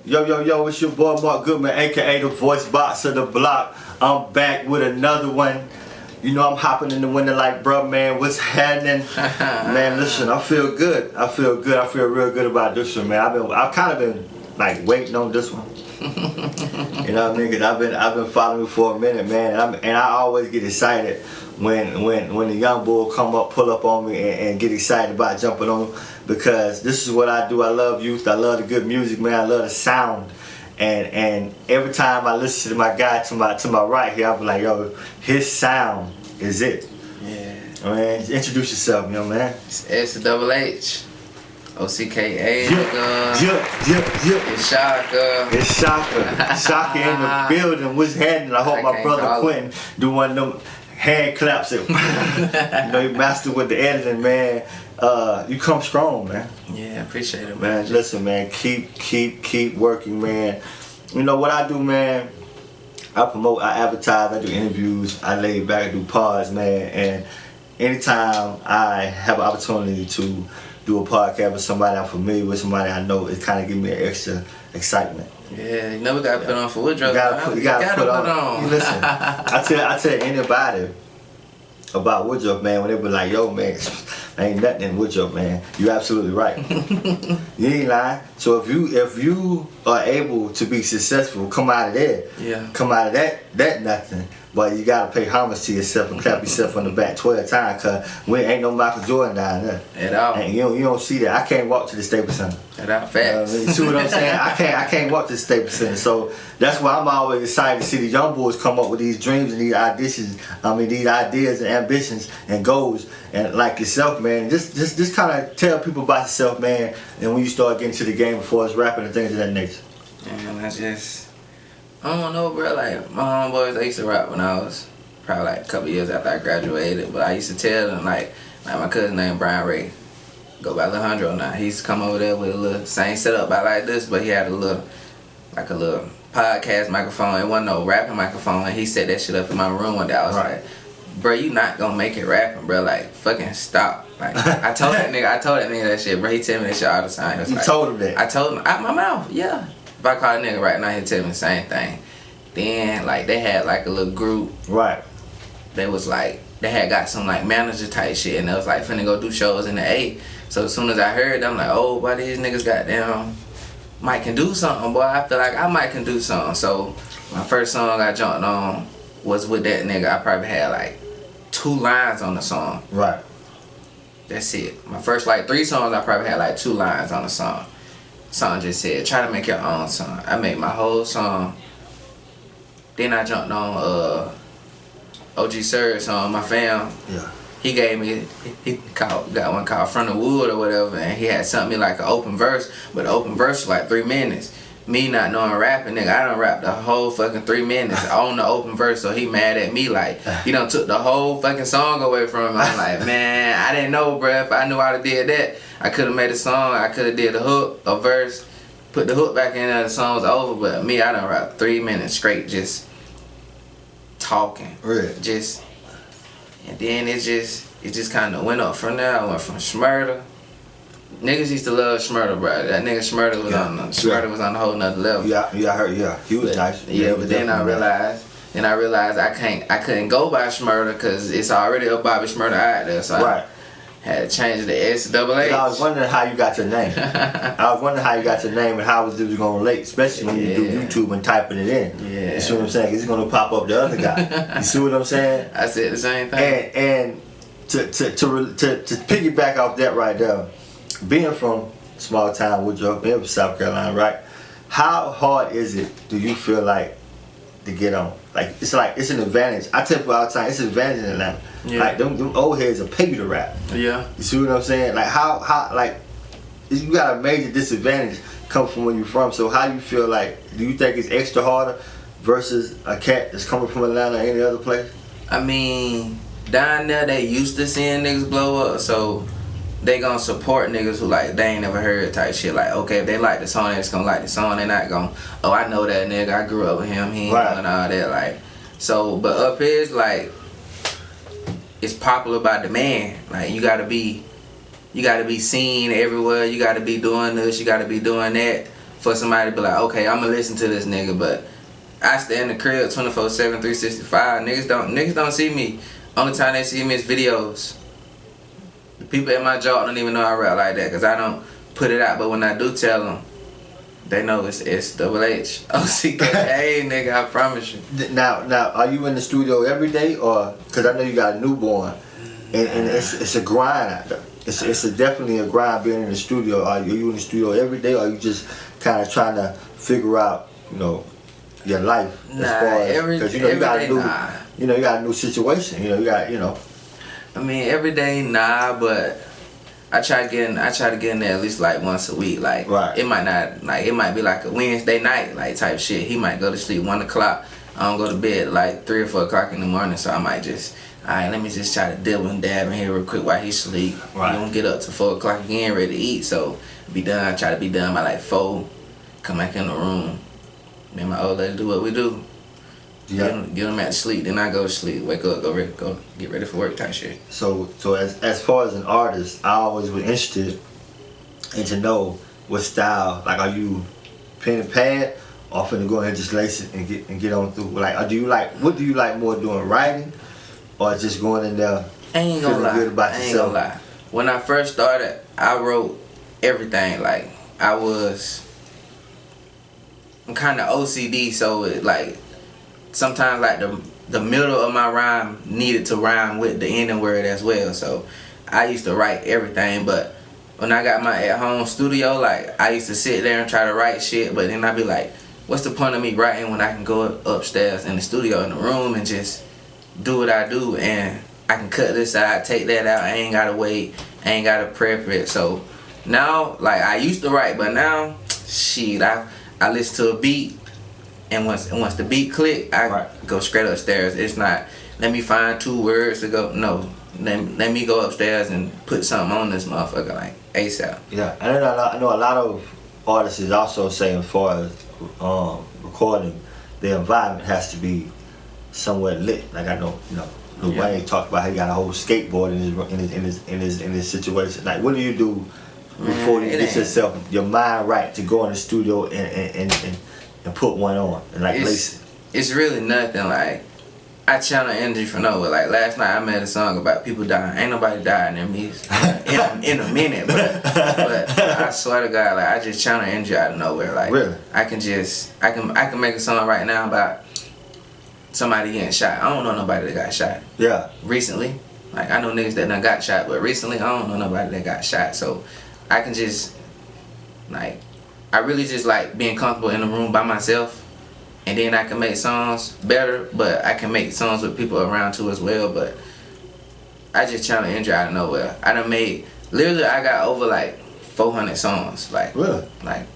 Yo, it's your boy Mark Goodman, aka the voice box of the block. I'm back with another one. You know I'm hopping in the window like, bruh, man, what's happening? Man, listen, I feel good. I feel real good about this one, man. I've kind of been like waiting on this one. You know what I mean? Cause I've been following you for a minute, man, and I always get excited when the young bull pull up on me and get excited about jumping on, because this is what I do. I love youth. I love the good music, man. I love the sound. And every time I listen to my guy to my right here, I'm like, yo, his sound is it. Yeah. Man, introduce yourself, young man. It's SHH. OCKA. It's Shhocka. It's Shhocka. Shhocka in the building. What's happening? I hope my brother Quentin do one of them hand claps. You know, you master with the editing, man. You come strong, man. Yeah, appreciate it, man. Listen, man, keep working, man. You know what I do, man? I promote, I advertise, I do interviews, I lay back, I do pods, man. And anytime I have an opportunity to do a podcast with somebody I'm familiar with, somebody I know, it kind of gives me an extra excitement. Yeah, you know we gotta put on for Woodrow. You gotta put on. Listen, I tell anybody about Woodruff, man, when they be like, yo, man, ain't nothing in Woodruff, man. You're absolutely right. You ain't lying. So if you are able to be successful, come out of there. Yeah. Come out of that nothing. But you gotta pay homage to yourself and clap yourself on the back 12 times, cause we ain't no Michael Jordan down there. At all. And you don't see that. I can't walk to the Staples Center. At all. Facts. You see what I'm saying? I can't walk to the Staples Center. So that's why I'm always excited to see the young boys come up with these dreams and these ideas and ambitions and goals, and like yourself, man. Just kind of tell people about yourself, man. And when you start getting to the game before it's rapping and things of that nature. Man, I don't know, bro. Like, my homeboys, I used to rap when I was probably like a couple years after I graduated. But I used to tell them, like my cousin named Brian Ray, go by Alejandro now. He used to come over there with a little same setup about like this, but he had a little podcast microphone. It wasn't no rapping microphone. And he set that shit up in my room one day. I was like, bro, you not gonna make it rapping, bro. Like, fucking stop. Like, I told that nigga that shit, bro. He tell me that shit all the time. You told him that? I told him out my mouth, yeah. If I call a nigga right now, he'll tell me the same thing. Then, like, they had, like, a little group. Right. They was, like, they had got some, like, manager type shit. And they was, like, finna go do shows in the A. So, as soon as I heard them, like, oh, boy, these niggas goddamn might can do something, boy. I feel like I might can do something. So, my first song I jumped on was with that nigga. I probably had, like, 2 lines on the song. Right. That's it. My first, like, 3 songs, I probably had, like, 2 lines on the song. Song just said, try to make your own song. I made my whole song. Then I jumped on OG Surge song, My Fam. Yeah. He gave me, got one called Front of Wood or whatever, and he had something like an open verse, but the open verse was like 3 minutes. Me not knowing rapping, nigga, I done rapped the whole fucking 3 minutes on the open verse, so he mad at me like, he done took the whole fucking song away from me. I'm like, man, I didn't know, bruh. If I knew I'd have did that, I could have made a song, I could have did a hook, a verse, put the hook back in there, the song was over, but me, I done rapped 3 minutes straight just talking. Really? And then it just kind of went up from there. I went from Shmurda. Niggas used to love Shmurda, bro. That nigga Shmurda was on a whole nother level. Yeah, I heard. Yeah, he was nice. Yeah, but then I realized I couldn't go by Shmurda because it's already a Bobby Shmurda out there. So I had to change it to SHH. I was wondering how you got your name. And how it was gonna relate, especially when you do YouTube and typing it in. Yeah. You see what I'm saying? It's gonna pop up the other guy. You see what I'm saying? I said the same thing. And to piggyback off that right there, being from small town Woodruff, being from South Carolina, right? How hard is it, do you feel like, to get on? Like it's an advantage. I tell people all the time, it's an advantage in Atlanta. Yeah. Like them old heads will pay you to rap. Yeah. You see what I'm saying? Like how like you got a major disadvantage coming from where you're from. So how do you feel like? Do you think it's extra harder versus a cat that's coming from Atlanta or any other place? I mean, down there they used to seeing niggas blow up, so they gonna support niggas who like they ain't never heard type shit. Like, okay, if they like the song, they just gonna like the song. They not gonna, oh, I know that nigga, I grew up with him, he ain't doing all that. Like, so, but up here it's like, it's popular by demand. Like, you gotta be seen everywhere. You gotta be doing this, you gotta be doing that. for somebody to be like, okay, I'm gonna listen to this nigga, but I stay in the crib 24/7, 365. Niggas don't see me. Only time they see me is videos. The people at my job don't even know I rap like that because I don't put it out. But when I do tell them, they know it's Double H. OCK, nigga, I promise you. Now, are you in the studio every day, or because I know you got a newborn, and it's a grind out there. It's definitely a grind being in the studio. Are you in the studio every day, or are you just kind of trying to figure out, your life? Because you got a new, you got a new situation. I mean, every day, nah, but I try to get in there at least like once a week. Like, right. It might be like a Wednesday night like type shit. He might go to sleep 1 o'clock. I don't go to bed like 3 or 4 o'clock in the morning, so I might just, alright, let me just try to dibble and dab in here real quick while he sleep. Right. He don't get up to 4 o'clock again, ready to eat. So be done. I try to be done by like 4. Come back in the room. Me and my old lady do what we do. Yeah. Get them at sleep, then I go to sleep. Wake up, go get ready for work type shit. So as far as an artist, I always was interested in to know what style. Like, are you pen and pad, or finna go ahead and just lace it and get on through? Like, what do you like more, doing writing, or just going in there Ain't gonna lie. good about I ain't yourself? gonna lie. When I first started, I wrote everything. Like, I'm kind of OCD, so it, like, sometimes like the middle of my rhyme needed to rhyme with the ending word as well. So I used to write everything, but when I got my at-home studio, like, I used to sit there and try to write shit, but then I'd be like, what's the point of me writing when I can go upstairs in the studio in the room and just do what I do, and I can cut this out, take that out, I ain't gotta wait, I ain't gotta prep it. So now, like, I used to write, but now, shit, I listen to a beat, and once the beat click, I go straight upstairs. It's not, let me find 2 words to go. No, let me go upstairs and put something on this motherfucker like ASAP. Yeah, and I know a lot of artists is also saying, as far as recording, the environment has to be somewhat lit. Like, I know, Lil Wayne talked about how he got a whole skateboard in his situation. Like, what do you do before you get your mind right to go in the studio and put one on and like lace it? It's really nothing. Like, I channel energy from nowhere. Like, last night I made a song about people dying. Ain't nobody dying in me in a minute, but I swear to God, like, I just channel energy out of nowhere. Like, really? I can make a song right now about somebody getting shot. I don't know nobody that got shot. Yeah. Recently, like, I know niggas that done got shot, but recently I don't know nobody that got shot. So I can just, like, I really just like being comfortable in the room by myself, and then I can make songs better, but I can make songs with people around too as well. But I just channel energy out of nowhere. I got over like 400 songs. Like, really? Like,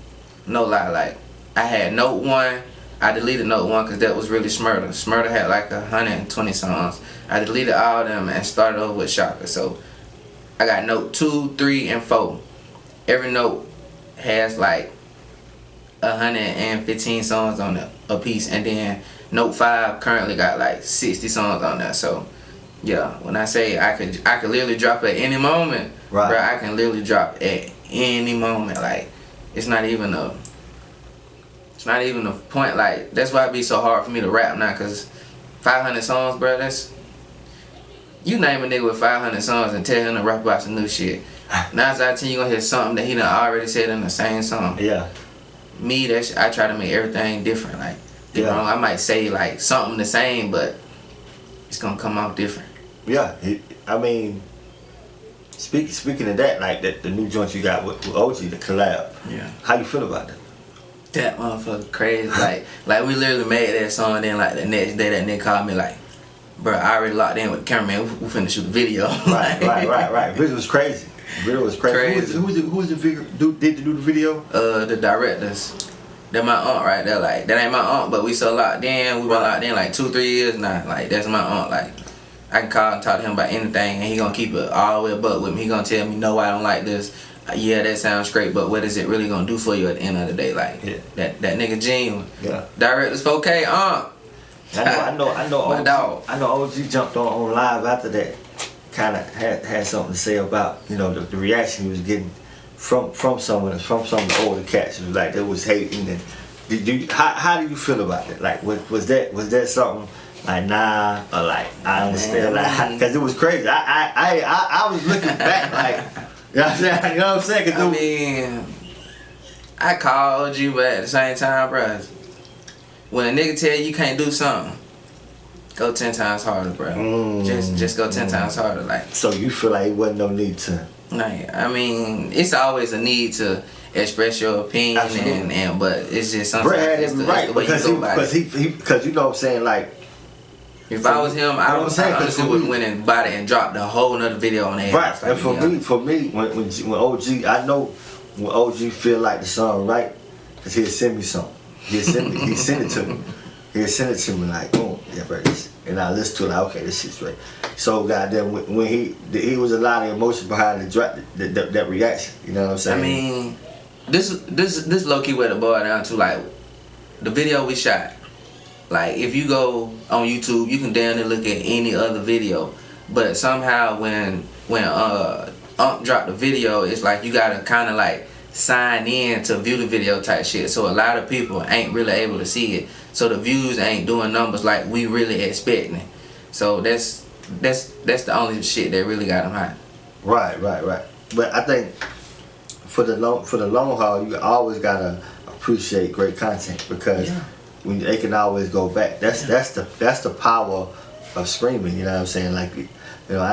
no lie. Like, I had Note 1. I deleted Note 1 because that was really Smurda. Smurda had like 120 songs. I deleted all of them and started over with Shhocka. So I got Note 2, 3, and 4. Every note has like 115 songs on it a piece, and then Note 5 currently got like 60 songs on there. So yeah, when I say I could literally drop at any moment, right, bro, I can literally drop at any moment. Like, it's not even a point. Like, that's why it be so hard for me to rap now, cause 500 songs, bro, that's, you name a nigga with 500 songs and tell him to rap about some new shit. 9 out of 10 you gonna hear something that he done already said in the same song. Yeah. Me, I try to make everything different. Like, get wrong, I might say like something the same, but it's gonna come out different. Yeah, I mean, speaking of that, like the new joint you got with OG, the collab. Yeah. How you feel about that? That motherfucker crazy. like we literally made that song, and then like the next day that nigga called me like, bro, I already locked in with the cameraman. We finna shoot the video. Right. Video was crazy. Video was crazy. Who was the video? Did do the video? The directors. They're my aunt right there. Like, that ain't my aunt, but we so locked in. We been locked in like 2-3 years now. Like, that's my aunt. Like, I can call and talk to him about anything, and he gonna keep it all the way above with me. He gonna tell me, no, I don't like this. Yeah, that sounds great, but what is it really gonna do for you at the end of the day? Like, that nigga Gene. Yeah. Directors 4K, I know. My dog. I know OG jumped on live after that. Kind of had something to say about, the reaction he was getting from some of the older cats, like they was hating and how do you feel about it? Like was that something like nah or like I understand like because it was crazy. I was looking back like you know what I'm saying? I mean, I called you, but at the same time, bruh, when a nigga tell you can't do something, go 10 times harder, bro. Just go 10 times harder, like. So you feel like it wasn't no need to? Like, I mean, it's always a need to express your opinion, and but it's just sometimes it's the way you go about it. Because you know what I'm saying, like. If I was him, I honestly would went and bought it and dropped a whole nother video on there. Right, and for me, when OG, I know when OG feel like the song right, cause he'll send me something. He send it to me. He'll send it to me like, boom, yeah, bro. And I listen to it like, okay, this shit's right. So goddamn, when he was a lot of emotion behind that reaction. You know what I'm saying? I mean, this low key where the boy down to like the video we shot. Like if you go on YouTube, you can down and look at any other video, but somehow when dropped the video, it's like you gotta kind of like sign in to view the video type shit. So a lot of people ain't really able to see it. So the views ain't doing numbers like we really expecting. So that's the only shit that really got them hot. Right. But I think for the long haul, you always gotta appreciate great content because. Yeah. When they can always go back, that's the power of streaming. You know what I'm saying? Like, you know, I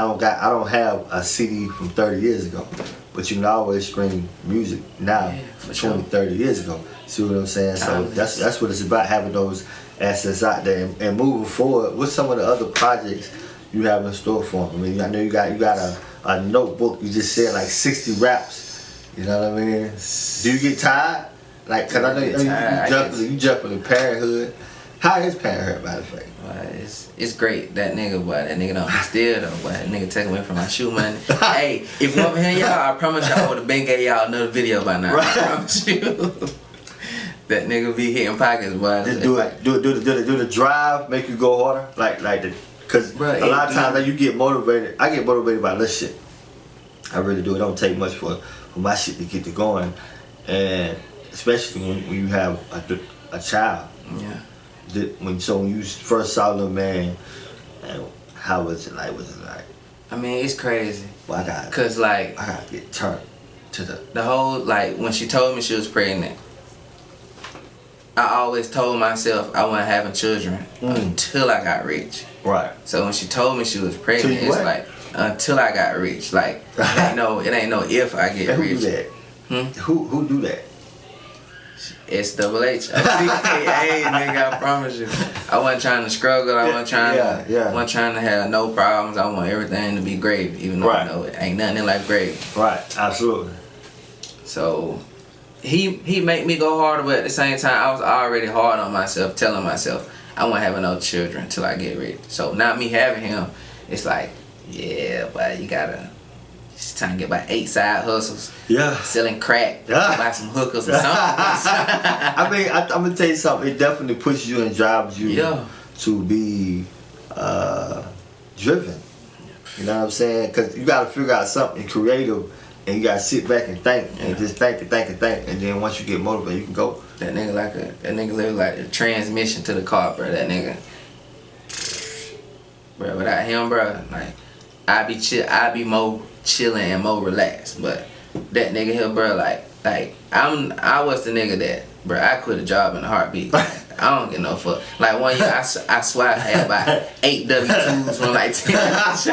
don't have a CD from 30 years ago, but you can always stream music now from 20, 30 years ago. See what I'm saying? So that's what it's about, having those assets out there and moving forward. What's some of the other projects you have in store for them? I mean, I know you got a notebook. You just said like 60 raps. You know what I mean? Do you get tired? Like, cause I know you jumping in parenthood. How is parenthood, by the way? It's great. That nigga don't be still though. But that nigga taking away from my shoe money. Hey, if you over here, y'all, I promise y'all I would have been gave y'all another video by now. Right. I promise you. That nigga be hitting pockets, boy. Just do the drive make you go harder? Cause a lot of times you get motivated. I get motivated by this shit. I really do. It don't take much for my shit to get to going, and especially when you have a child. Yeah. When you first saw the man, and how was it like? I mean, it's crazy. Well, I gotta get turned to the whole, like, when she told me she was pregnant, I always told myself I wasn't having children until I got rich. Right. So when she told me she was pregnant, it's like until I got rich. Like it ain't no if I get rich. Who do that? Who do that? SHH. Hey, nigga, I promise you. I wasn't trying to struggle. I wasn't trying to have no problems. I want everything to be great, even though I know it ain't nothing in life great. Right, absolutely. So he made me go harder, but at the same time, I was already hard on myself, telling myself I won't have no children till I get rich. So not me having him, it's like, yeah, but you gotta. Just trying to get about 8 side hustles. Yeah. Selling crack. Yeah. Buy some hookers or something. I mean, I'm gonna tell you something. It definitely pushes you and drives you to be driven. You know what I'm saying? Because you gotta figure out something creative, and you gotta sit back and think, and just think, and then once you get motivated, you can go. That nigga live like a transmission to the car, bro. That nigga. Bro, without him, bro, like I be more chilling and more relaxed, but that nigga here, bro, like I was the nigga that, bro, I quit a job in a heartbeat. I don't get no fuck. Like 1 year, I swear I had about 8 W-2s from like 10 jobs.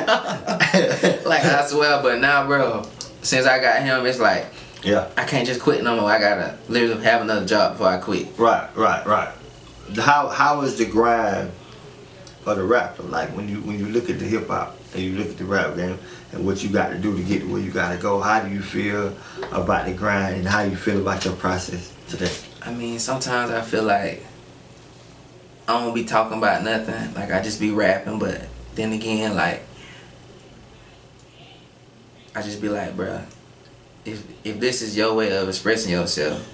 Like I swear, but now, bro, since I got him, it's like, I can't just quit no more. I gotta literally have another job before I quit. Right. How is the grind for the rapper? Like when you look at the hip hop and you look at the rap game and what you got to do to get to where you gotta go, how do you feel about the grind and how you feel about your process today? I mean, sometimes I feel like I don't be talking about nothing. Like I just be rapping, but then again, like I just be like, bruh, if this is your way of expressing yourself,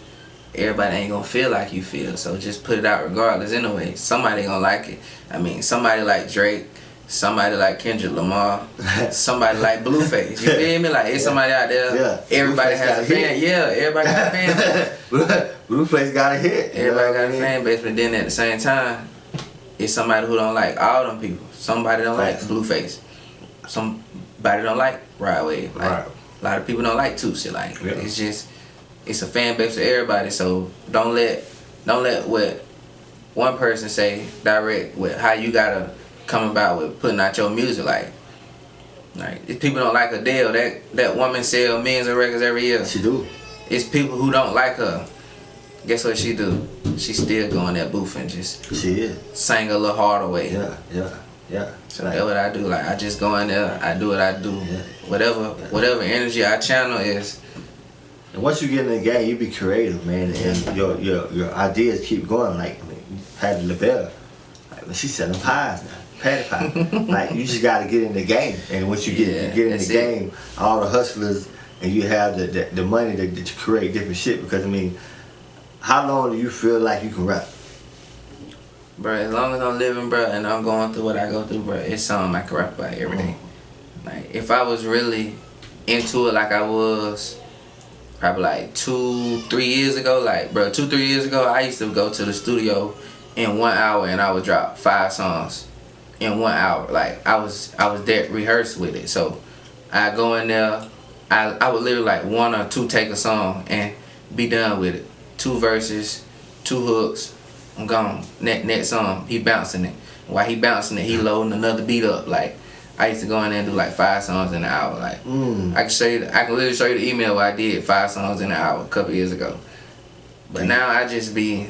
everybody ain't gonna feel like you feel. So just put it out regardless anyway. Somebody gonna like it. I mean, somebody like Drake, somebody like Kendrick Lamar, somebody like Blueface. You feel me? Like it's somebody out there. Yeah. Everybody Blueface has a fan. Yeah, everybody got a fan base. Blueface got a hit. Everybody got a fan base, but then at the same time, it's somebody who don't like all them people. Somebody don't like Blueface. Somebody don't like Rod Wave. Like, Right. a lot of people don't like Tootsie. Like it's just, it's a fan base for everybody. So don't let what one person say direct with how you gotta come about with putting out your music. Like if people don't like Adele, that woman sell millions of records every year. She do. It's people who don't like her. Guess what she do? She still go in that booth and just sing a little harder way. Yeah. So that's what I do. Like I just go in there, I do what I do. Yeah. Whatever energy I channel is. And once you get in the game, you be creative, man, and your ideas keep going. Like Patti LaBelle, like she selling pies now, patty pie. Like you just gotta get in the game, and once you get in the game, all the hustlers, and you have the money to create different shit. Because I mean, how long do you feel like you can rap? Bro, as long as I'm living, bro, and I'm going through what I go through, bro, it's something I can rap about every day. Like, if I was really into it like I was probably like 2-3 years ago, like, bro, 2-3 years ago, I used to go to the studio in 1 hour and I would drop 5 songs in 1 hour. Like, I was there rehearsed with it. So, I go in there, I would literally like 1 or 2 take a song and be done with it. 2 verses, 2 hooks. I'm gone. Next song, he bouncing it. While he bouncing it, he loading another beat up. Like I used to go in there and do like 5 songs in an hour. Like I can literally show you the email where I did 5 songs in an hour a couple years ago. But now I just be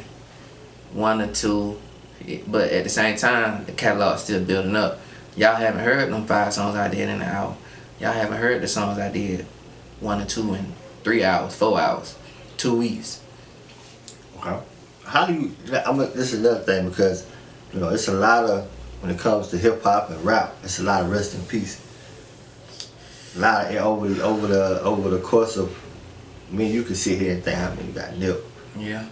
1 or 2. But at the same time, the catalog's still building up. Y'all haven't heard them 5 songs I did in an hour. Y'all haven't heard the songs I did 1 or 2 in 3 hours, 4 hours, 2 weeks. Okay. How do you? This is another thing, because you know it's a lot of, when it comes to hip hop and rap, it's a lot of rest in peace. A lot of over the course of, I mean, you can sit here and think, I mean, you got Nip. Yeah.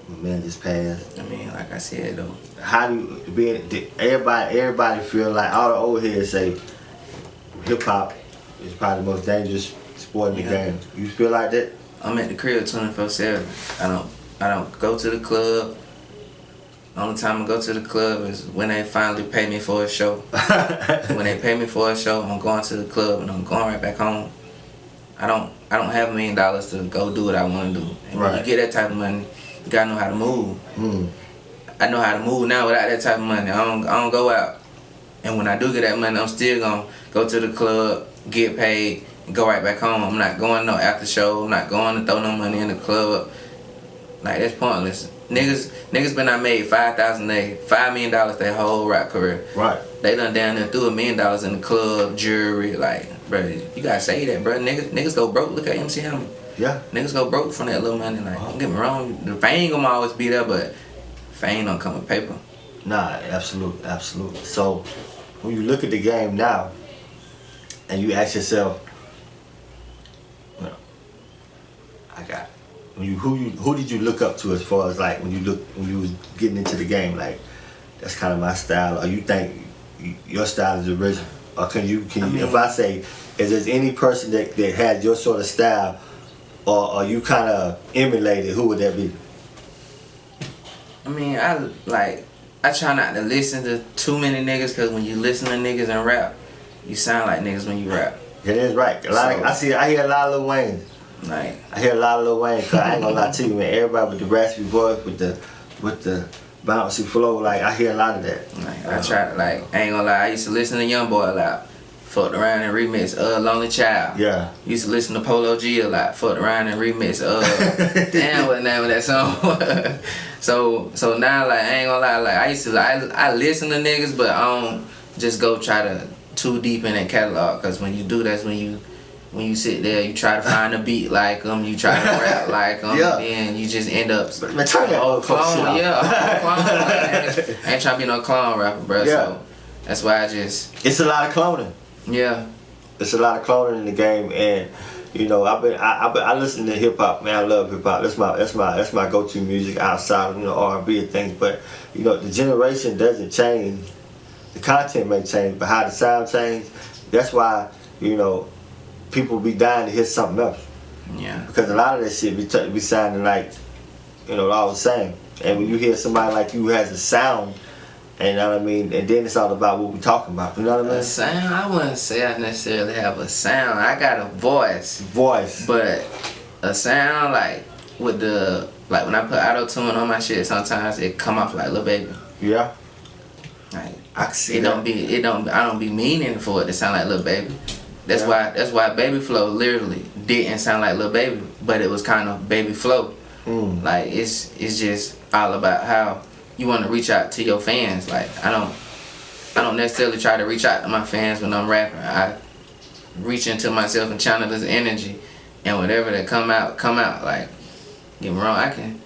My man just passed. I mean, like I said though. How do you everybody feel like, all the old heads say hip hop is probably the most dangerous sport in the game. You feel like that? I'm at the crib 24/7. I don't go to the club. The only time I go to the club is when they finally pay me for a show. When they pay me for a show, I'm going to the club and I'm going right back home. I don't have $1 million to go do what I want to do. And when you get that type of money, you gotta know how to move. I know how to move now without that type of money. I don't go out. And when I do get that money, I'm still gonna go to the club, get paid, and go right back home. I'm not going no after show. I'm not going to throw no money in the club. Like, that's pointless. Niggas been out made $5,000 $5 million their whole rap career. Right. They done down there threw $1 million in the club, jewelry. Like, bro, you gotta say that, bro. Niggas go broke. Look at MC Hammer. Yeah. Niggas go broke from that little money. Like, don't get me wrong, the fame gonna always be there, but fame don't come with paper. Nah, absolutely. So, when you look at the game now, and you ask yourself, well, who did you look up to, as far as like when you was getting into the game, like that's kind of my style, or you think your style is original, or can you if I say, is there any person that has your sort of style, or you kind of emulated, who would that be? I mean, I try not to listen to too many niggas, because when you listen to niggas and rap, you sound like niggas when you rap. It is right. I hear a lot of Lil Wayne. Like, I hear a lot of Lil Wayne, cause I ain't gonna lie to you, man. Everybody with the raspy voice, with the bouncy flow, like I hear a lot of that. Like, I try, like, I ain't gonna lie, I used to listen to YoungBoy a lot. Fucked around and remix Lonely Child. Yeah. Used to listen to Polo G a lot. Fucked around and remix damn, what the name of that song was. So now, like, I ain't gonna lie, like I listen to niggas, but I don't just go try to too deep in that catalog, cause when you do, that's when you sit there, you try to find a beat like them, you try to rap like them, and then you just end up turn that old clone. Yeah, I ain't trying to be no clone rapper, bro. Yeah. So that's why it's a lot of cloning. Yeah. It's a lot of cloning in the game, and you know, I listen to hip hop, man. I love hip hop. That's my go-to music outside of, you know, R&B and things. But you know, the generation doesn't change The content may change, but how the sound change, that's why, you know, people be dying to hear something else. Yeah. Because a lot of that shit be sounding like, you know, all the same. And when you hear somebody like you who has a sound, and you know what I mean, and then it's all about what we talking about. You know what I mean? A sound? I wouldn't say I necessarily have a sound. I got a voice. But a sound like with the like when I put auto-tune on my shit, sometimes it come off like Lil Baby. Yeah. Like I can see I don't be meaning for it to sound like Lil Baby. That's why Baby Flow literally didn't sound like Lil Baby, but it was kind of Baby Flow. Like it's just all about how you want to reach out to your fans. Like I don't necessarily try to reach out to my fans when I'm rapping. I reach into myself and channel this energy, and whatever that come out. Like, get me wrong, I can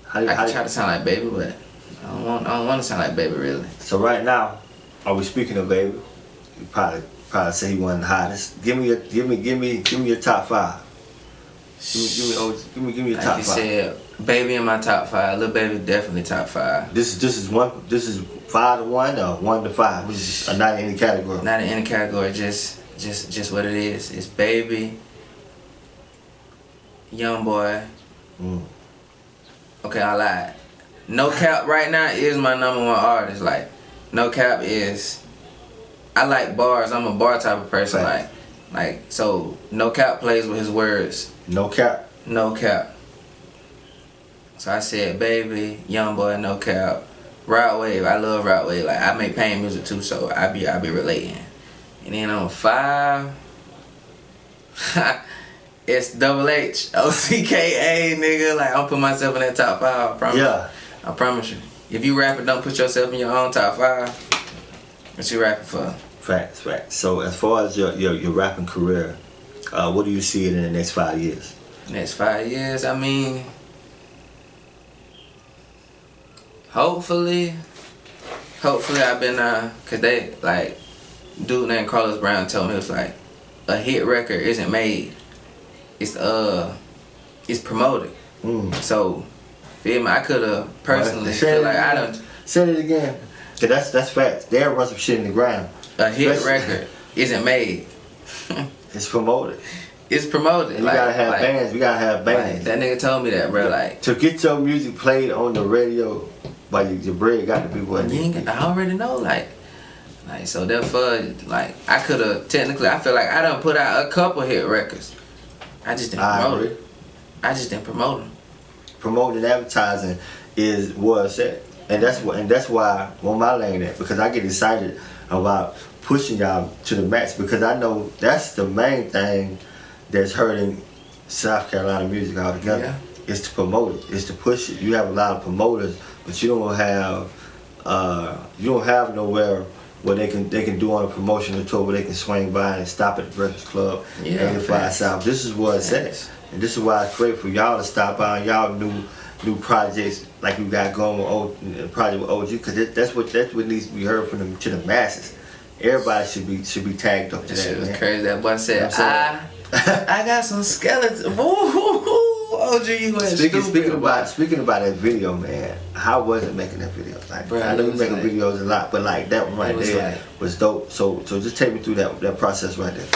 try to sound like Baby, but I don't want to sound like Baby really. So right now, are we speaking of Baby? You probably say he wasn't the hottest. Give me your top 5. Give me your top 5. Like you said, Baby in my top 5. Lil Baby definitely top 5. This is 5 to 1 or 1 to 5. This is not in any category. Not in any category. Just what it is. It's Baby, Young Boy. Okay, I lied. No Cap right now is my number 1 artist. Like, No Cap is. I like bars. I'm a bar type of person. Right. Like so. No Cap plays with his words. No Cap. No Cap. So I said, Baby, Young Boy, No Cap, Route Wave. I love Route Wave. Like I make pain music too, so I be relating. And then on 5, it's Double H, OCKA, nigga. Like I'm putting myself in that top 5. I promise. Yeah. I promise you. If you rapping, don't put yourself in your own top 5. What you rapping for? Facts. So as far as your rapping career, what do you see in the next 5 years? Next 5 years, I mean, hopefully I've been cause they like dude named Carlos Brown told me it was like a hit record isn't made, it's promoted. So feel me, I could have personally feel like I done said it again. Cause that's facts. They'll run some shit in the ground. A hit record isn't made. It's promoted. It's promoted. And you gotta have bands. We gotta have bands. Like, that nigga told me that, bro. Like to get your music played on the radio, but your bread got to be what it is. I already know, like so therefore, like I could have technically. I feel like I done put out a couple hit records. I just didn't promote it. I just didn't promote them. Promoting and advertising is what's it, and that's why on my lane at, because I get excited about pushing y'all to the max, because I know that's the main thing that's hurting South Carolina music altogether. Yeah. It's to promote it. It's to push it. You have a lot of promoters, but you don't have nowhere where they can do on a promotional tour where they can swing by and stop at the Breakfast Club, 85 South. This is what it's at, and this is why it's great for y'all to stop by and y'all new projects like you got going with project with OG, because that's what needs to be heard from them to the masses. Everybody should be tagged up to that. Shit was man. crazy. That boy said, I got some skeletons. OG, you went speaking about that video, man. How was it making that video? Like, bro, I know you making videos a lot, but like that one right there was dope. So just take me through that process right there.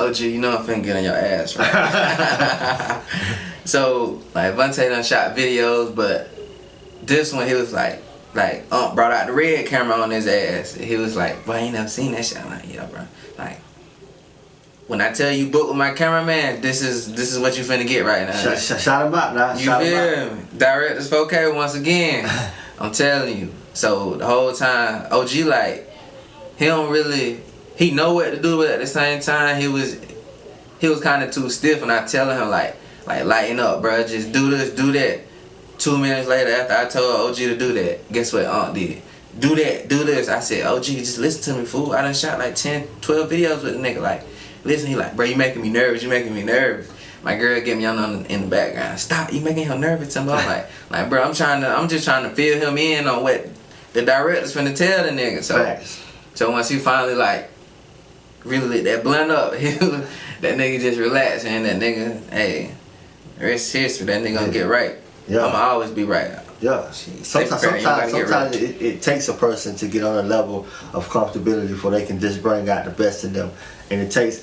OG, you know I'm finna get on your ass, right? So like Vontae done shot videos, but this one he was like brought out the red camera on his ass. He was like, boy, I ain't never seen that shit. I'm like, yeah, bro. Like, when I tell you book with my cameraman, this is what you finna get right now. Shout him out now. You feel me? Director's 4K once again. I'm telling you. So the whole time, OG like, he know what to do, but at the same time, he was kind of too stiff, and I telling him like lighten up, bro. Just do this, do that. 2 minutes later, after I told OG to do that, guess what Aunt did? Do that, do this. I said, OG, just listen to me, fool. I done shot like 10, 12 videos with the nigga. Like, listen, he like, bro, you making me nervous. You making me nervous. My girl get me on in the background. Stop, you making him nervous. I'm like, bro, I'm just trying to fill him in on what the director's finna tell the nigga. So once he finally like really lit that blunt up, that nigga just relaxed, and that nigga, hey, rest history. That nigga gonna get right. Yeah. I'ma always be right. Yeah. Sometimes it takes a person to get on a level of comfortability before they can just bring out the best in them, and it takes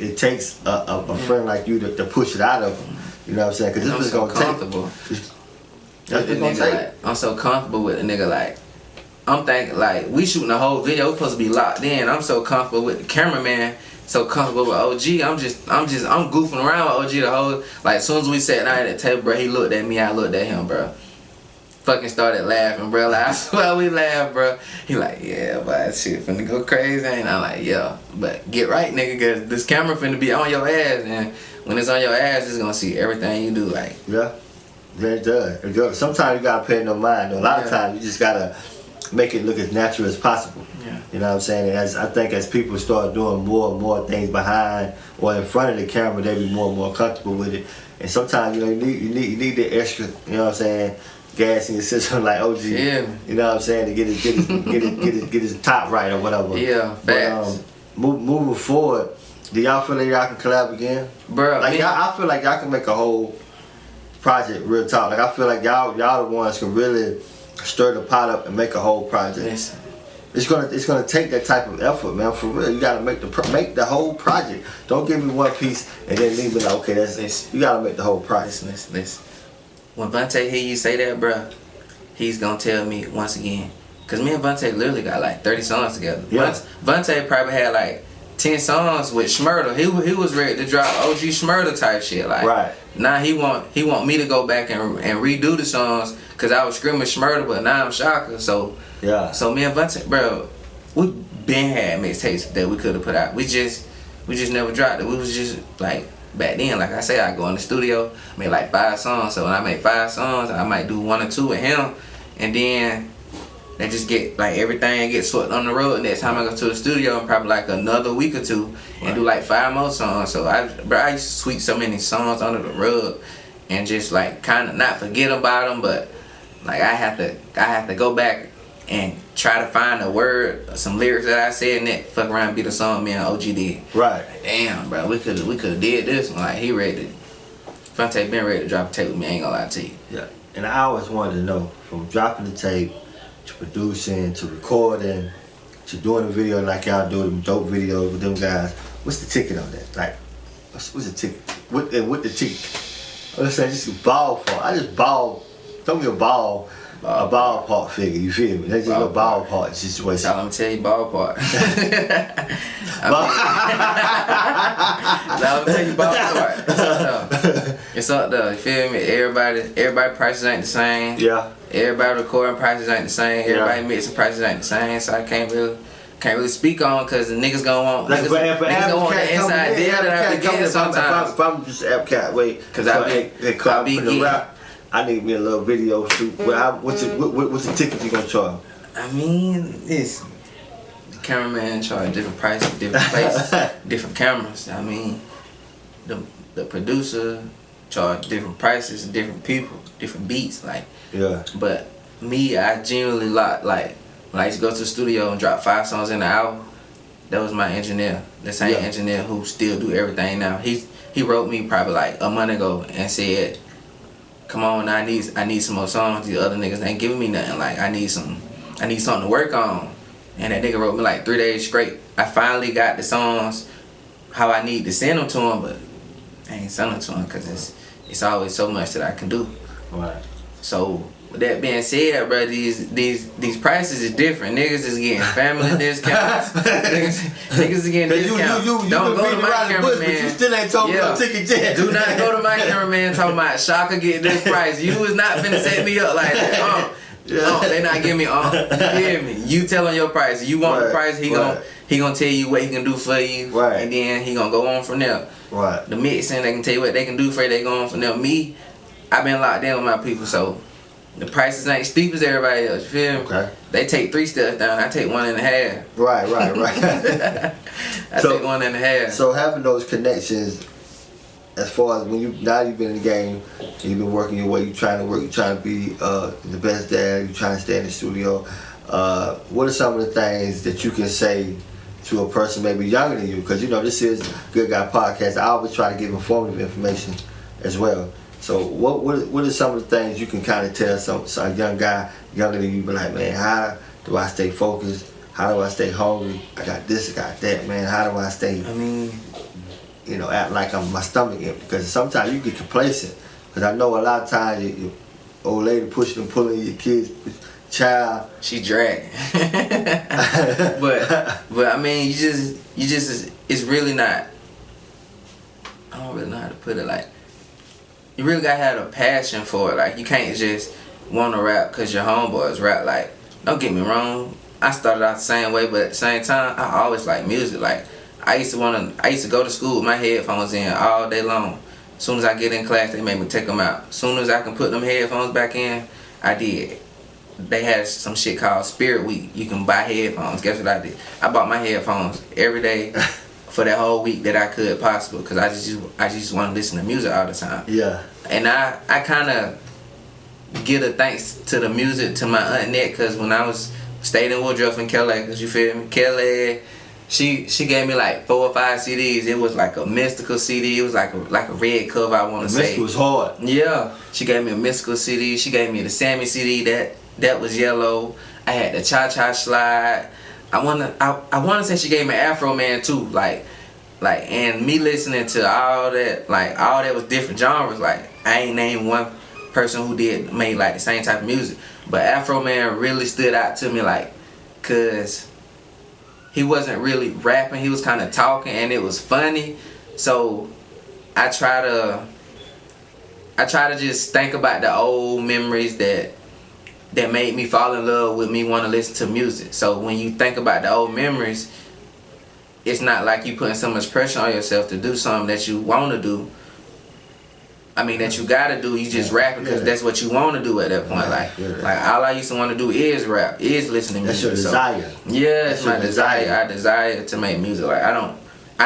a friend like you to push it out of them. You know what I'm saying? Because this is gonna comfortable. take. I'm so comfortable with a nigga like. I'm thinking like we shooting a whole video. We're supposed to be locked in. I'm so comfortable with the cameraman. So comfortable with OG. I'm goofing around with OG the whole. Like as soon as we sat down at the table, bro, he looked at me. I looked at him, bro. Fucking started laughing, bro. Like I swear we laughed, bro. He like, yeah, but that shit finna go crazy. And I'm like, yeah, but get right, nigga, cause this camera finna be on your ass, and when it's on your ass, it's gonna see everything you do. Like, yeah, it does. Sometimes you gotta pay no mind. A lot of times you just gotta make it look as natural as possible. Yeah. You know what I'm saying? I think as people start doing more and more things behind or in front of the camera, they be more and more comfortable with it. And sometimes you need the extra. You know what I'm saying? Gas in your system like OG. Yeah. You know what I'm saying? To get his top right or whatever. Yeah. Facts. But moving forward, do y'all feel like y'all can collab again? Bro, like I feel like y'all can make a whole project real talk. Like I feel like y'all the ones can really stir the pot up and make a whole project. Listen. It's gonna take that type of effort, man. For real, you gotta make the whole project. Don't give me one piece and then leave me like, okay, you gotta make the whole project. Listen. When Vontae hear you say that, bruh, he's gonna tell me once again. Cause me and Vontae literally got like 30 songs together. Yeah. Vontae probably had like 10 songs with Schmurda. He was ready to drop OG Schmurda type shit. Like, right. Now he want me to go back and redo the songs. Cause I was screaming Schmurda, but now I'm Shhocka. So yeah. So me and Vontae, bro, we been had mixtapes that we could have put out. We just never dropped it. We was just like. Back then, like I say, I go in the studio, make like 5 songs. So when I make 5 songs, I might do 1 or 2 with him, and then they just get like everything gets swept on the road. Next time I go to the studio, and probably like another week or 2, and do like 5 more songs. So I used to sweep so many songs under the rug, and just like kind of not forget about them, but like I have to go back and try to find a word, some lyrics that I said, and that fuck around be the song me and OG did. Right. Damn, bro, we could have did this one. Like he ready. Vontae been ready to drop a tape with me. I ain't gonna lie to you. Yeah. And I always wanted to know, from dropping the tape to producing to recording to doing a video like y'all do them dope videos with them guys, what's the ticket on that? Like, what's the ticket? With the ticket? I'm saying just ball for. I just ball. Throw me a ball. A ballpark figure, you feel me? That's just a ballpark situation. I'm gonna tell you ballpark. I'm gonna tell you ballpark. It's up there, you feel me? Everybody prices ain't the same. Yeah. Everybody recording prices ain't the same. Everybody mixing prices ain't the same. So I can't really speak on because the niggas gonna want like niggas gonna want the inside deal that I forget sometimes. If I'm just AppCat, wait, because I be rap. I need me a little video shoot. What's the ticket you gonna charge? I mean, the cameraman charge different prices, different places, different cameras. I mean, the producer charge different prices, different people, different beats. Like, yeah. But me, I genuinely like when I used to go to the studio and drop 5 songs in the hour. That was my engineer, the same engineer who still do everything now. He wrote me probably like a month ago and said, come on, I need some more songs. These other niggas ain't giving me nothing. Like I need something to work on. And that nigga wrote me like 3 days straight. I finally got the songs how I need to send them to him, but I ain't send them to him because it's always so much that I can do. Right. So with that being said, bro, these prices is different. Niggas is getting family discounts. niggas is getting discounts. Don't go to my cameraman. You still ain't talking about ticket yet. Do not go to my cameraman talking about Shhocka get this price. You was not finna set me up like that. They not giving me you hear me? You tell him your price. You want the price, he gonna tell you what he can do for you. Right. And then he gonna go on from there. Right. The mixing, they can tell you what they can do for you, they go on from there. Me, I've been locked in with my people, so the prices ain't steep as everybody else, you feel me? Okay. They take 3 steps down, I take 1.5. Right. I take 1.5. So having those connections, as far as when you've been in the game, and you've been working your way, you're trying to be the best dad, you're trying to stay in the studio, what are some of the things that you can say to a person maybe younger than you? Because this is GoodGuy Podcast. I always try to give informative information as well. So what are some of the things you can kind of tell some young guy, younger than you, be like, man, how do I stay focused? How do I stay hungry? I got this, I got that, man. How do I stay, act like my stomach empty? Because sometimes you get complacent. Because I know a lot of times your old lady pushing and pulling your kids, child. She dragging. but I mean, you just, it's really not, I don't really know how to put it, like, you really gotta have a passion for it. Like, you can't just want to rap because your homeboys rap. Like, don't get me wrong, I started out the same way, but at the same time, I always like music. Like, I used to go to school with my headphones in all day long. As soon as I get in class, they make me take them out. As soon as I can put them headphones back in, I did. They had some shit called Spirit Week. You can buy headphones. Guess what I did? I bought my headphones every day for that whole week that I could possible, because I just want to listen to music all the time. Yeah. And I kind of give a thanks to the music to my Aunt Net, because when I was stayed in Woodruff in Kelly, because you feel me, Kelly, she gave me like 4 or 5 CDs. It was like a Mystical CD. It was like a red cover, I want to say. Mystical was hard. Yeah. She gave me a Mystical CD. She gave me the Sammy CD that was yellow. I had the Cha Cha Slide. I wanna say she gave me Afro Man too. Like, and me listening to all that was different genres. Like, I ain't named one person who made like the same type of music, but Afro Man really stood out to me, like, cause he wasn't really rapping, he was kind of talking, and it was funny. So I try to just think about the old memories that made me fall in love with me want to listen to music. So when you think about the old memories, it's not like you putting so much pressure on yourself to do something that you want to do. I mean, that you gotta do. You just rap because that's what you want to do at that point. Like all I used to want to do is rap, is listen to music. That's your desire. Yeah, it's my desire. I desire to make music. Like, I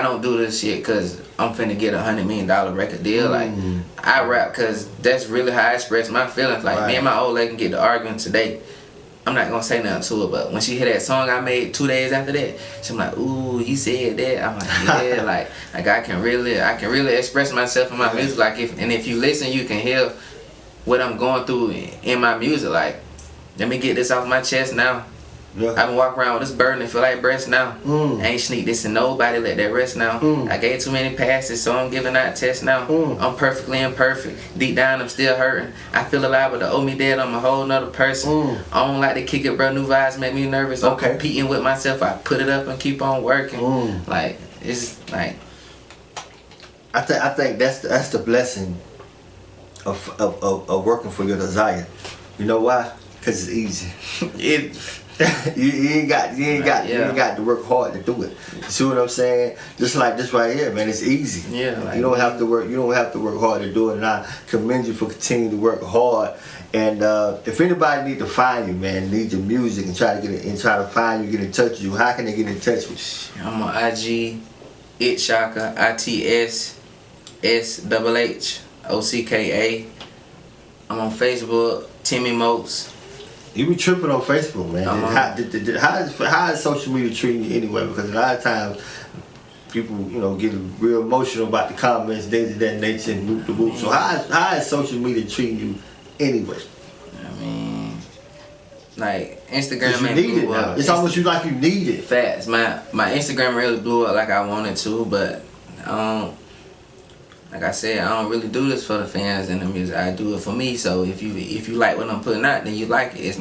don't do this shit because I'm finna get $100 million record deal. Like, I rap because that's really how I express my feelings. Like, me and my old lady can get to arguing today. I'm not gonna say nothing to her, but when she hear that song I made 2 days after that, she's like, "Ooh, you said that." I'm like, "Yeah, like I can really express myself in my music. Like, if you listen, you can hear what I'm going through in my music. Like, let me get this off my chest now. Yeah. I've been walking around with this burden and feel like breast now. I ain't sneak this to nobody, let that rest now. I gave too many passes, so I'm giving out tests now. I'm perfectly imperfect. Deep down, I'm still hurting. I feel alive, but to owe me dead, I'm a whole nother person. I don't like to kick it, bro. New vibes make me nervous. I'm competing with myself. I put it up and keep on working. Like, it's like, I think that's the blessing of working for your desire. You know why? Because it's easy. You ain't got to work hard to do it. You see what I'm saying? Just like this right here, man, it's easy. Yeah. Like, you don't have to work hard to do it, and I commend you for continuing to work hard. And if anybody need to find you, man, need your music and try to find you, get in touch with you, how can they get in touch with you? I'm on IG, Shhocka, ITSSHHOCKA. I'm on Facebook, Timmy Moats. You be tripping on Facebook, man. How is social media treating you anyway? Because a lot of times people, get real emotional about the comments, things of that nature, and whoop the whoop. So how is social media treating you anyway? I mean, like, Instagram you need it now. It's almost like you need it. Facts. My Instagram really blew up like I wanted to, but like I said, I don't really do this for the fans and the music. I do it for me. So if you like what I'm putting out, then you like it.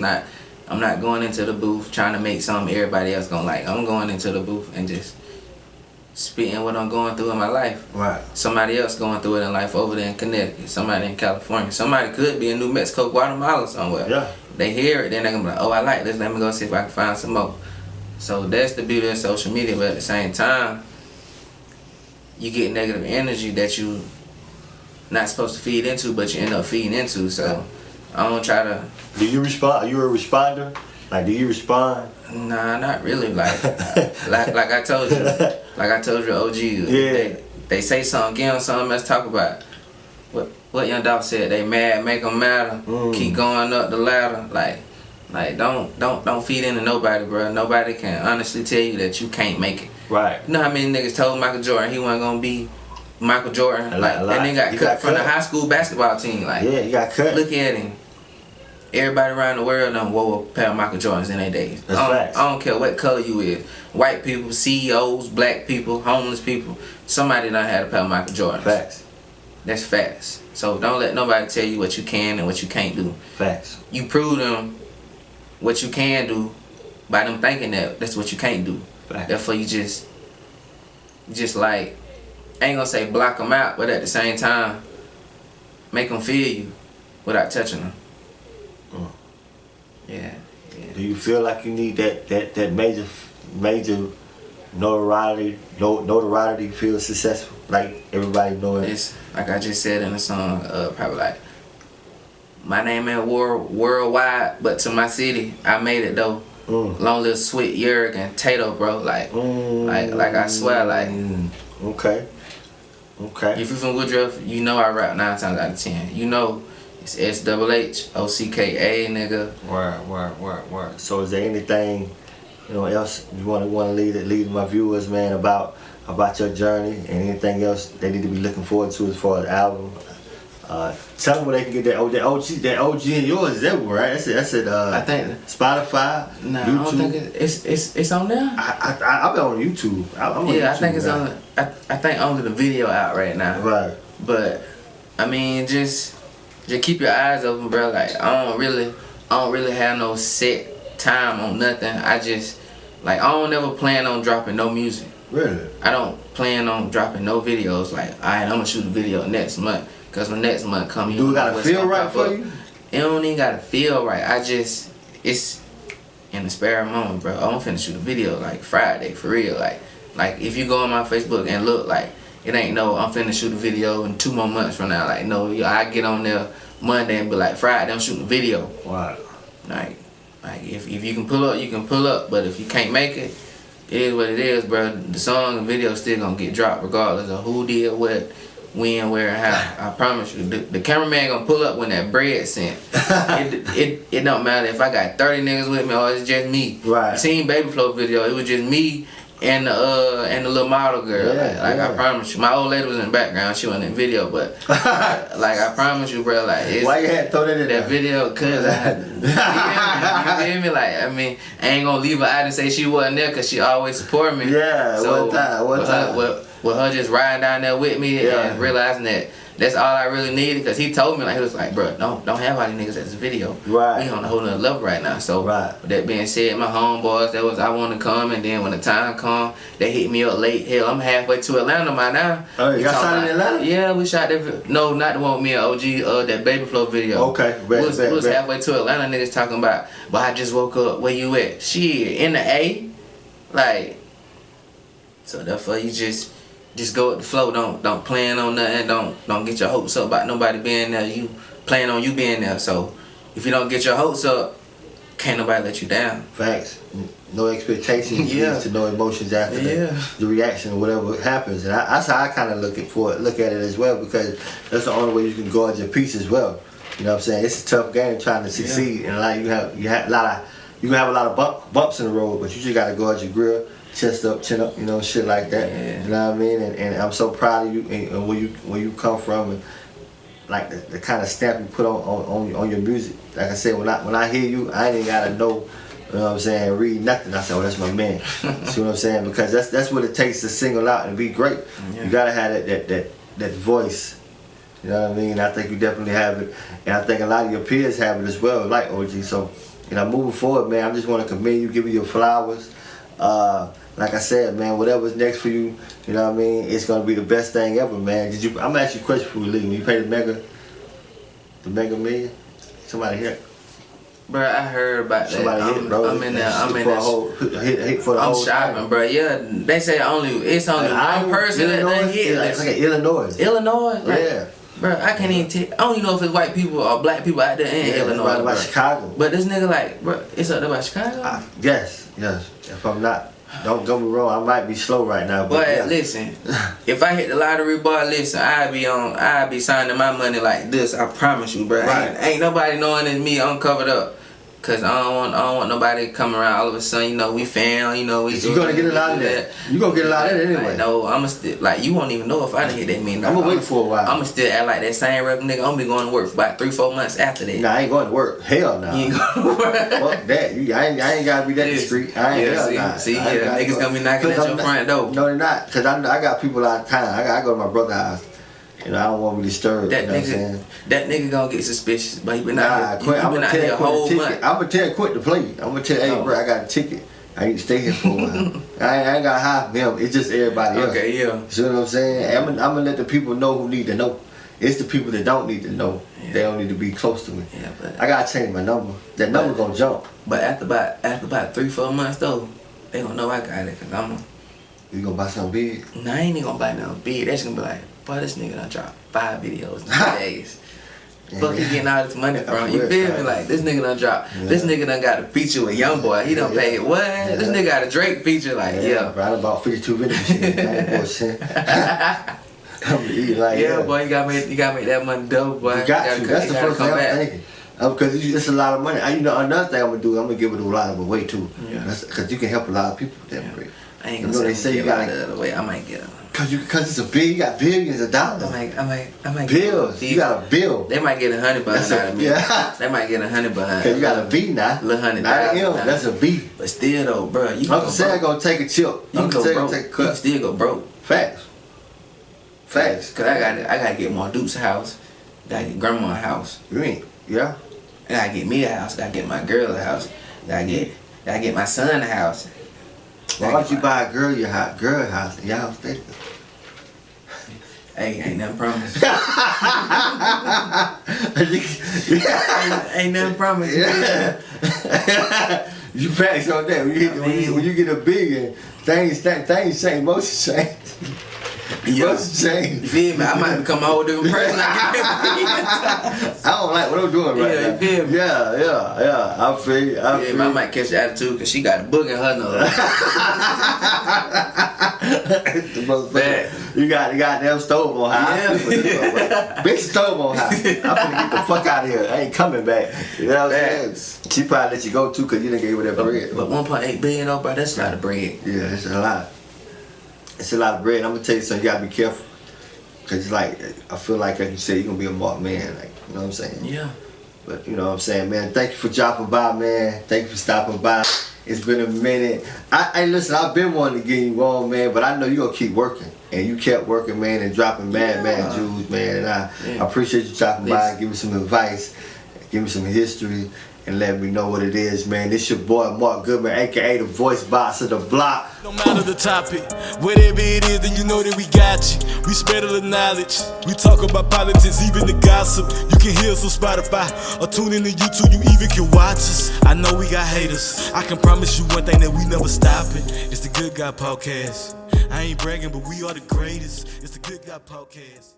I'm not going into the booth trying to make something everybody else gonna like. I'm going into the booth and just spitting what I'm going through in my life. Right. Somebody else going through it in life over there in Connecticut. Somebody in California. Somebody could be in New Mexico, Guatemala, somewhere. Yeah. They hear it, then they're gonna be like, "Oh, I like this. Let me go see if I can find some more." So that's the beauty of social media. But at the same time, you get negative energy that you not supposed to feed into, but you end up feeding into. So I don't try to. Do you respond? Are you a responder? Like, do you respond? Nah, not really. Like I told you, OG. Yeah. They say something, give them something, let's talk about it. What Young Dolph said. They mad, make them matter. Keep going up the ladder. Like don't feed into nobody, bro. Nobody can honestly tell you that you can't make it. Right. You know how many niggas told Michael Jordan he wasn't gonna be Michael Jordan. Like that nigga got cut from the high school basketball team. Like yeah, he got cut. Look at him. Everybody around the world done wore a pair of Michael Jordans in their days. I don't care what color you is. White people, CEOs, black people, homeless people. Somebody done had a pair of Michael Jordans. Facts. That's facts. So don't let nobody tell you what you can and what you can't do. Facts. You prove them what you can do by them thinking that that's what you can't do. Facts. Therefore you just like, I ain't gonna say block them out, but at the same time, make them feel you without touching them. Yeah. Do you feel like you need that major notoriety to feel successful? Like everybody knowing? It's like I just said in the song, probably like, my name ain't worldwide, but to my city, I made it though. Long live Sweet, Yerg, and Tato, bro. Like I swear, like. Okay. If you from Woodruff, you know I rap 9 times out of 10. You know. It's SHHOCKA, nigga. Word. So is there anything, else you want to lead my viewers, man, about your journey, and anything else they need to be looking forward to as far as the album? Tell them where they can get that OG and yours is everywhere, right? That's it. I think Spotify, nah, YouTube. I don't think it's on there. I've been on YouTube. I'm on YouTube, I think it's on. I think only the video out right now. Right. But I mean, just keep your eyes open, bro. Like I don't really have no set time on nothing. I just I don't ever plan on dropping no music. Really? I don't plan on dropping no videos. Like, alright, I'm gonna shoot a video next month. Cause when next month come, do it gotta feel right for you? It don't even gotta feel right. It's in the spare moment, bro. I'm finna shoot a video like Friday for real. Like if you go on my Facebook and look, like it ain't no I'm finna shoot a video in 2 more months from now. Like no, I get on there Monday and be like Friday I'm shooting a video. Wow. Like if you can pull up, you can pull up. But if you can't make it, it is what it is, bro. The song and video still gonna get dropped regardless of who did what, when, where, and how. I promise you. The cameraman gonna pull up when that bread sent. It don't matter if I got 30 niggas with me or it's just me. Right. You seen Baby Flow video, it was just me and the little model girl. Yeah, I promise you. My old lady was in the background, she wasn't in the video, but I promise you, bro, like why you had to throw that in that video, cause you feel me? Like, I mean, I ain't gonna leave her out and say she wasn't there, cause she always support me. Yeah, so one time. With her just riding down there with me and realizing that that's all I really needed, cause he told me, like, he was like, bro, don't have all these niggas at this video. Right. We on a whole nother level right now. So with that being said, my homeboys, that was I want to come, and then when the time come, they hit me up late. Hell, I'm halfway to Atlanta by now. Oh, you got shot in Atlanta? Yeah, we shot that. No, not the one with me and OG. That Baby Flow video. Okay. We was halfway to Atlanta. Niggas talking about, but I just woke up. Where you at? Shit, in the A. Like, so therefore you just go with the flow. Don't plan on nothing. Don't get your hopes up about nobody being there. You plan on you being there. So if you don't get your hopes up, can't nobody let you down. Facts. No expectations leads to no emotions after the reaction or whatever happens. And that's how I kind of look at it as well, because that's the only way you can guard your peace as well. You know what I'm saying? It's a tough game trying to succeed, and you can have a lot of bumps in the road, but you just gotta guard your grill, chest up, chin up, shit like that. Yeah. You know what I mean? And I'm so proud of you and where you come from, and like the kind of stamp you put on your music. Like I said, when I hear you, I ain't gotta know. You know what I'm saying? Read nothing. I said, oh, that's my man. See what I'm saying? Because that's what it takes to single out and be great. Yeah. You gotta have that voice. You know what I mean? I think you definitely have it, and I think a lot of your peers have it as well, like OG. So, moving forward, man, I just want to commend you, give you your flowers. Like I said, man, whatever's next for you, you know what I mean? It's gonna be the best thing ever, man. I'm gonna ask you a question before we leave. When you pay the mega million, somebody hit. Bro, I heard about that. Somebody hit, bro. I'm in there. Hit for the whole shopping, thing. Bro. Yeah, they say it's only one person that hit. Like Illinois. Illinois? Like, yeah. Bro, I can't even tell. I don't even know if it's white people or black people out there in Illinois. Right about Chicago. But this nigga, like, bro, it's up there by Chicago? Yes. If I'm not, don't get me wrong, I might be slow right now. But listen, if I hit the lottery, boy, listen, I'd be signing my money like this. I promise you, bro. Right. Ain't nobody knowing it's me. I'm covered up. Cause I don't want nobody coming around all of a sudden. You know, we fan. You know, we. You gonna get a lot of that. You gonna get a lot of that anyway. Like, no, I'ma still like you won't even know if I done hit that $1 million. I'm gonna wait for a while. I'ma still act like that same regular nigga. I'm gonna be going to work for about 3-4 months after that. Nah, I ain't going to work. Hell no. Nah. You ain't going to work. Fuck that. I ain't gotta be that discreet. I ain't niggas gonna be knocking at your front door. No, they're not. Cause I got people out of town. I go to my brother's house. You know, I don't want to be disturbed. That you know what I'm saying? That nigga gonna get suspicious, but he been out here. I'm been out here a whole month. I'm gonna tell Quit to play. I'm gonna tell, hey, bro, I got a ticket. I need to stay here for a while. I ain't got to hide from him. It's just everybody else. Okay, yeah. See what I'm saying? I'm gonna let the people know who need to know. It's the people that don't need to know. Yeah. They don't need to be close to me. Yeah, but I gotta change my number. That number gonna jump. But after about 3-4 months though, they gonna know I got it. Cause You gonna buy something big? No, I ain't even gonna buy nothing big. They just gonna be like, boy, this nigga done dropped 5 videos in 2 days. Fuck he getting all this money from? You feel me? Like, this nigga done dropped. Yeah. This nigga done got a feature with YoungBoy. He done paid what? Yeah. This nigga got a Drake feature. Like, yeah. Right about 52 vending machines. Boy, you gotta make that money double, boy. You got to. That's the first thing I'm thinking. Because it's a lot of money. You know, another thing I'm gonna do, I'm gonna give it a lot of away too. Yeah. Because you can help a lot of people with that rate. I ain't gonna they say you got the other way. I might get them. Cause it's you got billions of dollars. I might bills. You got a bill. They might get 100 behind out of me. Yeah. They might get 100 behind. Cause you got a B now. Little 100. Not him. That's a B. But still though, bro, you. I'm saying gonna take a chip. You can go broke. Take a cut. You still go broke. Facts. Cause I gotta get my Duke's house. Gotta get grandma's house. You mean? Yeah. I gotta get me a house. Gotta get my girl a house. Gotta get my son a house. Why don't you buy a girl house? Y'all stay. Hey, ain't nothing promised. ain't nothing promised. Yeah. You facts on that. When you get a big things change, most change. Most change. You feel me? I might become a whole different person. I don't like what I'm doing right now. You feel me? Yeah. I feel. I might catch the attitude because she got a book in her nose. You got them stove on high. Yeah. Big stove on high. I'm finna get the fuck out of here. I ain't coming back. You know what I'm saying? She probably let you go too because you didn't give her that bread. But 1.8 billion though, bro, that's a lot of bread. Yeah, it's a lot. It's a lot of bread. I'm gonna tell you something. You gotta be careful. Cause like I feel like you said, you're gonna be a marked man. Like, you know what I'm saying? Yeah. But you know what I'm saying, man. Thank you for dropping by, man. Thank you for stopping by. It's been a minute. Listen, I've been wanting to get you on, man, but I know you're gonna keep working. And you kept working, man, and dropping mad jewels, man. And I appreciate you dropping by and giving me some advice, give me some history, and let me know what it is, man. This your boy Mark Goodman, aka the voice box of the block. No matter the topic, whatever it is, then you know that we got you. We spread all the knowledge. We talk about politics, even the gossip. You can hear us on Spotify or tune in to YouTube. You even can watch us. I know we got haters. I can promise you one thing that we never stop it. It's the Good Guy Podcast. I ain't bragging, but we are the greatest. It's the Good Guy Podcast.